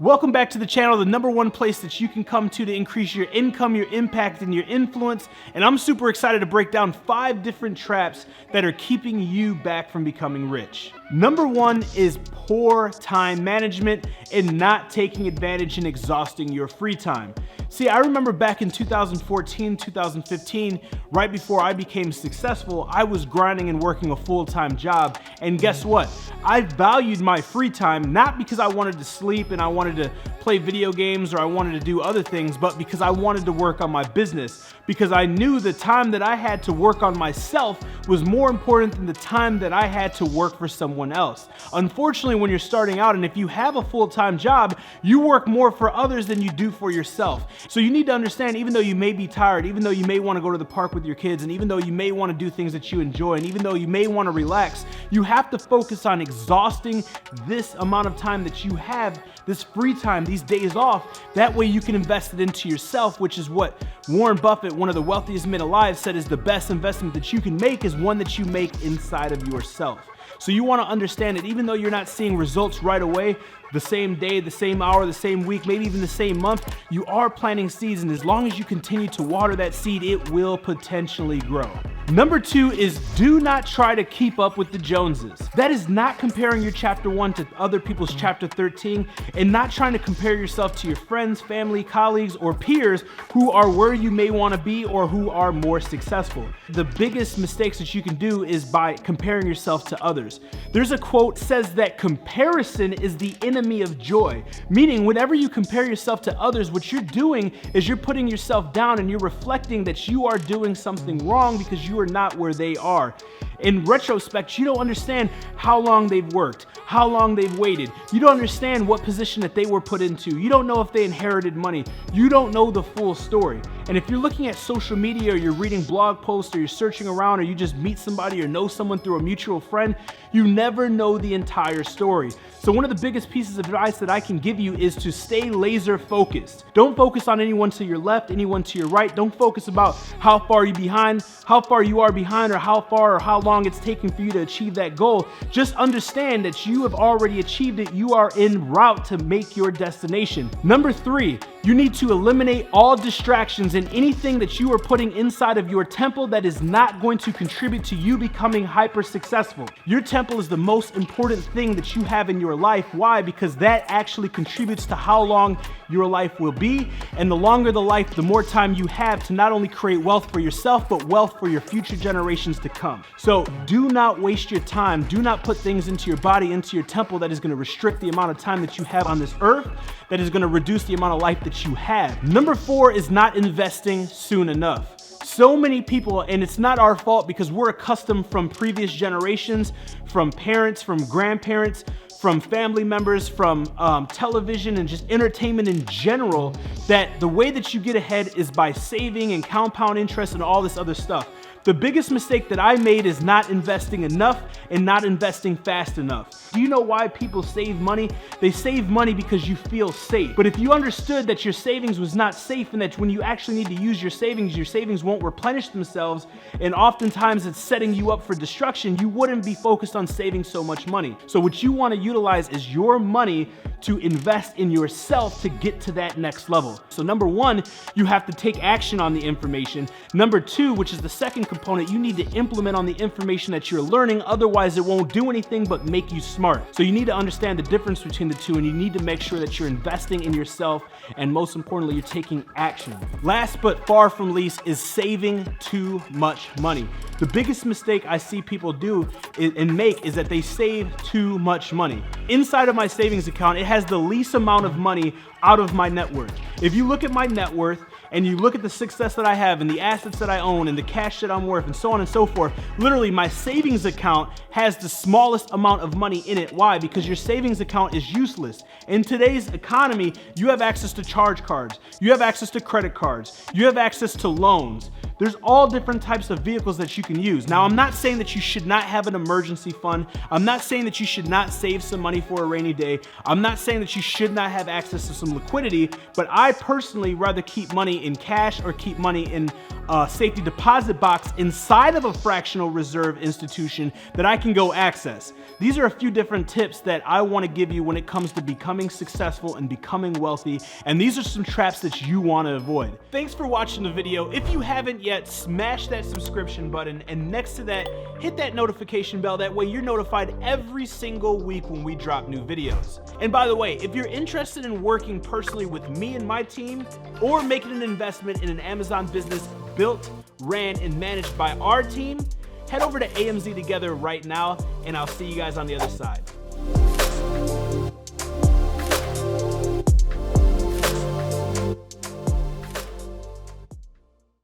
Welcome back to the channel, the #1 place that you can come to increase your income, your impact, and your influence. And I'm super excited to break down 5 different traps that are keeping you back from becoming rich. #1 is poor time management and not taking advantage and exhausting your free time. See, I remember back in 2014, 2015, right before I became successful, I was grinding and working a full-time job. And guess what? I valued my free time not because I wanted to sleep and I wanted to play video games or I wanted to do other things, but because I wanted to work on my business. Because I knew the time that I had to work on myself was more important than the time that I had to work for someone else. Unfortunately, when you're starting out and if you have a full-time job, you work more for others than you do for yourself. So you need to understand, even though you may be tired, even though you may want to go to the park with your kids, and even though you may want to do things that you enjoy, and even though you may want to relax, you have to focus on exhausting this amount of time that you have, this free time, these days off. That way you can invest it into yourself, which is what Warren Buffett, one of the wealthiest men alive, said is the best investment that you can make is one that you make inside of yourself. So you want to understand that even though you're not seeing results right away, the same day, the same hour, the same week, maybe even the same month, you are planting seeds, and as long as you continue to water that seed, it will potentially grow. #2 is do not try to keep up with the Joneses. That is not comparing your chapter 1 to other people's chapter 13 and not trying to compare yourself to your friends, family, colleagues, or peers who are where you may want to be or who are more successful. The biggest mistakes that you can do is by comparing yourself to others. There's a quote that says that comparison is the enemy of joy, meaning whenever you compare yourself to others, what you're doing is you're putting yourself down and you're reflecting that you are doing something wrong because you are not where they are. In retrospect, you don't understand how long they've worked, how long they've waited. You don't understand what position that they were put into. You don't know if they inherited money. You don't know the full story. And if you're looking at social media or you're reading blog posts or you're searching around or you just meet somebody or know someone through a mutual friend, you never know the entire story. So one of the biggest pieces of advice that I can give you is to stay laser focused. Don't focus on anyone to your left, anyone to your right. Don't focus about how far you are behind or how far or how long it's taking for you to achieve that goal. Just understand that you have already achieved it. You are en route to make your destination. #3, you need to eliminate all distractions and anything that you are putting inside of your temple that is not going to contribute to you becoming hyper successful. Your temple is the most important thing that you have in your life. Why? Because that actually contributes to how long your life will be. And the longer the life, the more time you have to not only create wealth for yourself, but wealth for your future generations to come. So do not waste your time. Do not put things into your body, into your temple that is going to restrict the amount of time that you have on this earth, that is going to reduce the amount of life that you have. #4 is not investing soon enough. So many people, and it's not our fault because we're accustomed from previous generations, from parents, from grandparents, from family members, from television and just entertainment in general, that the way that you get ahead is by saving and compound interest and all this other stuff. The biggest mistake that I made is not investing enough and not investing fast enough. Do you know why people save money? They save money because you feel safe. But if you understood that your savings was not safe and that when you actually need to use your savings won't replenish themselves, and oftentimes it's setting you up for destruction, you wouldn't be focused on saving so much money. So what you want to utilize is your money to invest in yourself to get to that next level. So #1, you have to take action on the information. #2, which is the second component, you need to implement on the information that you're learning. Otherwise, it won't do anything but make you smart. So you need to understand the difference between the two, and you need to make sure that you're investing in yourself, and most importantly, you're taking action. Last but far from least is saving too much money. The biggest mistake I see people do and make is that they save too much money. Inside of my savings account, it has the least amount of money out of my net worth. If you look at my net worth and you look at the success that I have and the assets that I own and the cash that I'm worth and so on and so forth, literally my savings account has the smallest amount of money in it. Why? Because your savings account is useless. In today's economy, you have access to charge cards, you have access to credit cards, you have access to loans. There's all different types of vehicles that you can use. Now, I'm not saying that you should not have an emergency fund. I'm not saying that you should not save some money for a rainy day. I'm not saying that you should not have access to some liquidity, but I personally rather keep money in cash or keep money in a safety deposit box inside of a fractional reserve institution that I can go access. These are a few different tips that I want to give you when it comes to becoming successful and becoming wealthy, and these are some traps that you want to avoid. Thanks for watching the video. If you haven't yet, smash that subscription button, and next to that, hit that notification bell. That way you're notified every single week when we drop new videos. And by the way, if you're interested in working personally with me and my team, or making an investment in an Amazon business built, ran, and managed by our team, head over to AMZ Together right now, and I'll see you guys on the other side.